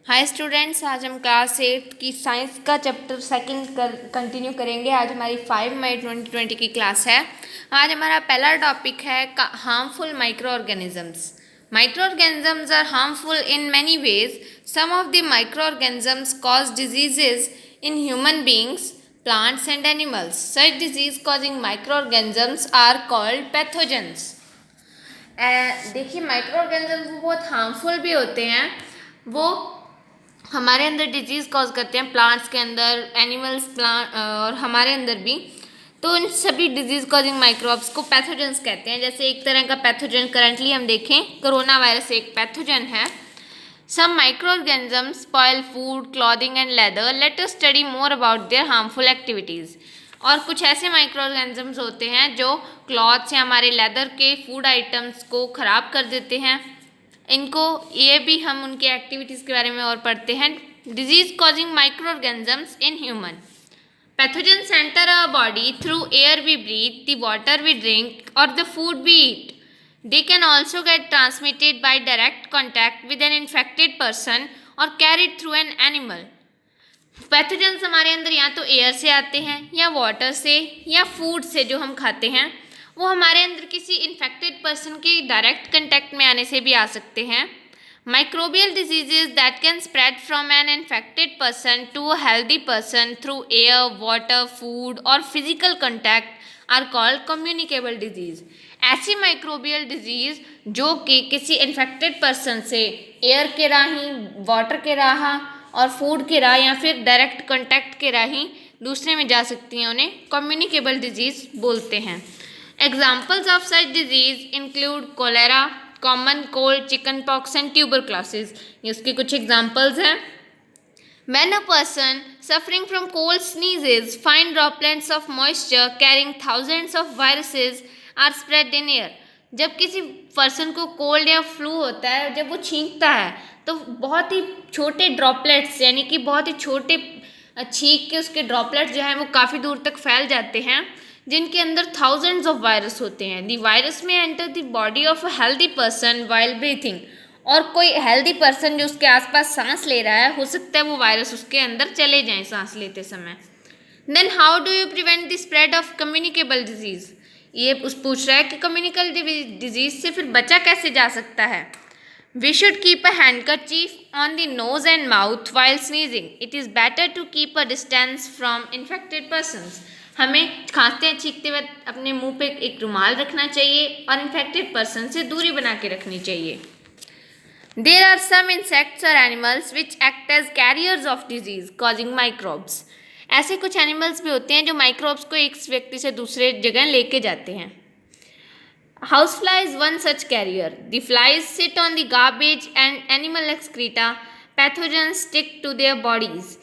Hi students, आज हम class 8 की साइंस का चैप्टर सेकंड कंटिन्यू करेंगे। आज हमारी 5 मई 2020 की क्लास है। आज हमारा पहला टॉपिक है harmful micro organisms. Micro organisms are harmful in many ways. Some of the micro organisms cause diseases in human beings, plants and animals. Such disease causing micro organisms are called pathogens. देखिए, micro organisms वो बहुत harmful भी होते हैं। वो हमारे अंदर disease cause करते हैं, प्लांट्स के अंदर, एनिमल्स, प्लांट और हमारे अंदर भी। तो इन सभी डिजीज़ कॉजिंग माइक्रोब्स को पैथोजेंस कहते हैं। जैसे एक तरह का पैथोजन करंटली हम देखें, कोरोना वायरस एक पैथोजन है। Some micro organisms spoil food, clothing and leather. Let us study more about their harmful activities. और कुछ ऐसे माइक्रो ऑर्गेनिजम्स होते हैं जो क्लॉथ्स या हमारे लेदर के फूड आइटम्स को ख़राब कर देते हैं। इनको ये भी हम उनकी एक्टिविटीज़ के बारे में और पढ़ते हैं। Disease causing micro organisms in human. Pathogens enter our body through air we breathe, the water we drink, or the food we eat. They can also get transmitted by direct contact with an infected person or carried through an animal. Pathogens हमारे अंदर या तो air से आते हैं, या water से, या फूड से जो हम खाते हैं। वो हमारे अंदर किसी इन्फेक्टेड पर्सन के डायरेक्ट कंटेक्ट में आने से भी आ सकते हैं। Microbial diseases that can spread from an infected person to a healthy person through air, water, food or physical contact are called communicable disease. ऐसी माइक्रोबियल डिजीज़ जो कि किसी इन्फेक्टेड पर्सन से एयर के राही, वाटर के राह और फूड के राह या फिर डायरेक्ट कांटेक्ट के राही दूसरे में जा सकती हैं, उन्हें कम्युनिकेबल डिजीज़ बोलते हैं। Examples of such disease include cholera, common cold, chicken pox and tuberculosis. ये उसके कुछ एग्जाम्पल्स हैं। When a person suffering from cold sneezes, fine droplets of moisture carrying thousands of viruses are spread in air. जब किसी person को cold या flu होता है, जब वो छींकता है तो बहुत ही छोटे ड्रॉपलेट्स, यानी कि बहुत ही छोटे छींक के उसके ड्रॉपलेट्स जो हैं वो काफ़ी दूर तक फैल जाते हैं, जिनके अंदर थाउजेंड्स ऑफ वायरस होते हैं। द वायरस में enter the body of a healthy person while breathing. और कोई हेल्दी पर्सन जो उसके आसपास सांस ले रहा है, हो सकता है वो वायरस उसके अंदर चले जाएं सांस लेते समय। Then how do you prevent the spread of communicable disease. ये पूछ रहा है कि कम्युनिकेबल डिजीज़ से फिर बचा कैसे जा सकता है। We should keep a handkerchief on the nose and mouth while sneezing. It is better to keep a distance from infected persons. हमें खांसते छींकते वक्त अपने मुंह पे एक रुमाल रखना चाहिए और इन्फेक्टेड पर्सन से दूरी बना के रखनी चाहिए। There are some insects or animals which act as carriers of disease causing microbes. ऐसे कुछ एनिमल्स भी होते हैं जो माइक्रोब्स को एक व्यक्ति से दूसरे जगह लेके जाते हैं। Housefly is one such carrier. The flies sit on the garbage and animal excreta. Pathogens stick to their bodies.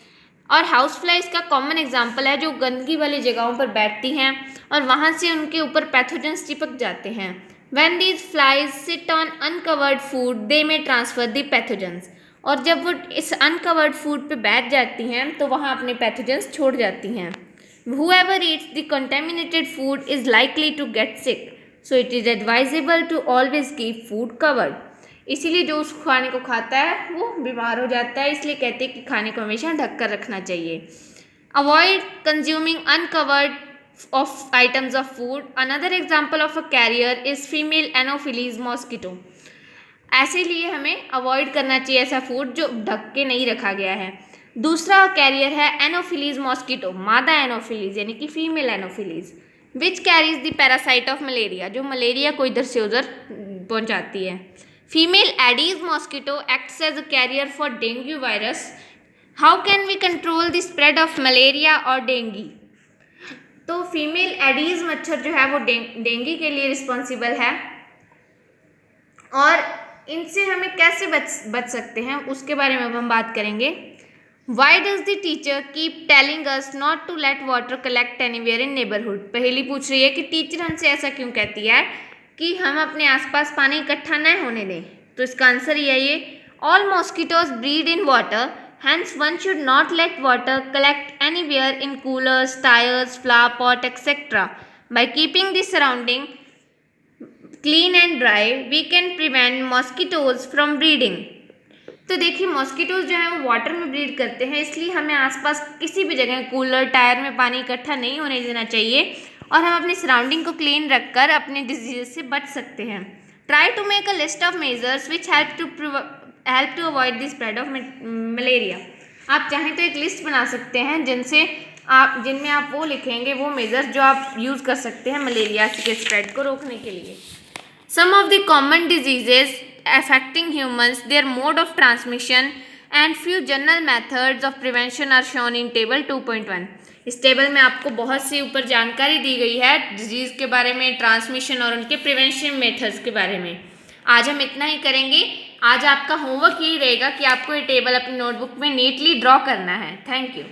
और हाउस फ्लाइज का कॉमन एग्जाम्पल है जो गंदगी वाली जगहों पर बैठती हैं और वहाँ से उनके ऊपर पैथोजेंस चिपक जाते हैं। When these flies sit on uncovered food, they may transfer the pathogens. और जब वो इस अनकवर्ड फूड पे बैठ जाती हैं तो वहाँ अपने पैथोजेंस छोड़ जाती हैं। Whoever eats the contaminated food is likely to get sick. So it is advisable to always keep food covered. इसीलिए जो उस खाने को खाता है वो बीमार हो जाता है, इसलिए कहते हैं कि खाने को हमेशा ढक कर रखना चाहिए। Avoid consuming uncovered of items of food. Another example of a carrier is female Anopheles mosquito. ऐसे लिए हमें अवॉइड करना चाहिए ऐसा फूड जो ढक के नहीं रखा गया है। दूसरा कैरियर है एनोफिलीज मॉस्किटो, मादा एनोफिलीज यानी कि female anopheles, which carries the parasite of malaria, जो मलेरिया को इधर से उधर पहुंचाती है। Female aedes mosquito acts as a carrier for dengue virus. How can we control the spread of malaria और डेंगू। तो फीमेल एडीज मच्छर जो है वो डेंगू के लिए रिस्पॉन्सिबल है, और इनसे हमें कैसे बच सकते हैं उसके बारे में हम बात करेंगे। Why does the teacher keep telling us not to let water collect anywhere in neighbourhood. पहली पूछ रही है कि टीचर हमसे ऐसा क्यों कहती है कि हम अपने आसपास पानी इकट्ठा न होने दें। तो इसका आंसर ये है, all mosquitoes breed in water, hence one should not let water collect anywhere in coolers, tyres, flower pot etcetera. By keeping the surrounding clean and dry, we can prevent mosquitoes from breeding. तो देखिए mosquitoes जो है वो water में breed करते हैं, इसलिए हमें आसपास किसी भी जगह कूलर टायर में पानी इकट्ठा नहीं होने देना चाहिए और हम अपनी सराउंडिंग को क्लीन रखकर अपने डिजीज से बच सकते हैं। Try to make a list of measures which help to avoid the spread of malaria. आप चाहें तो एक लिस्ट बना सकते हैं जिनमें आप वो लिखेंगे वो मेजर्स जो आप यूज़ कर सकते हैं मलेरिया के स्प्रेड को रोकने के लिए। Some of the common diseases affecting humans, their mode of transmission and few general methods of prevention are shown in table 2.1। इस टेबल में आपको बहुत सी ऊपर जानकारी दी गई है डिजीज़ के बारे में, ट्रांसमिशन और उनके प्रिवेंशन मेथड्स के बारे में। आज हम इतना ही करेंगे। आज आपका होमवर्क यही रहेगा कि आपको ये टेबल अपनी नोटबुक में नीटली ड्रॉ करना है। Thank you.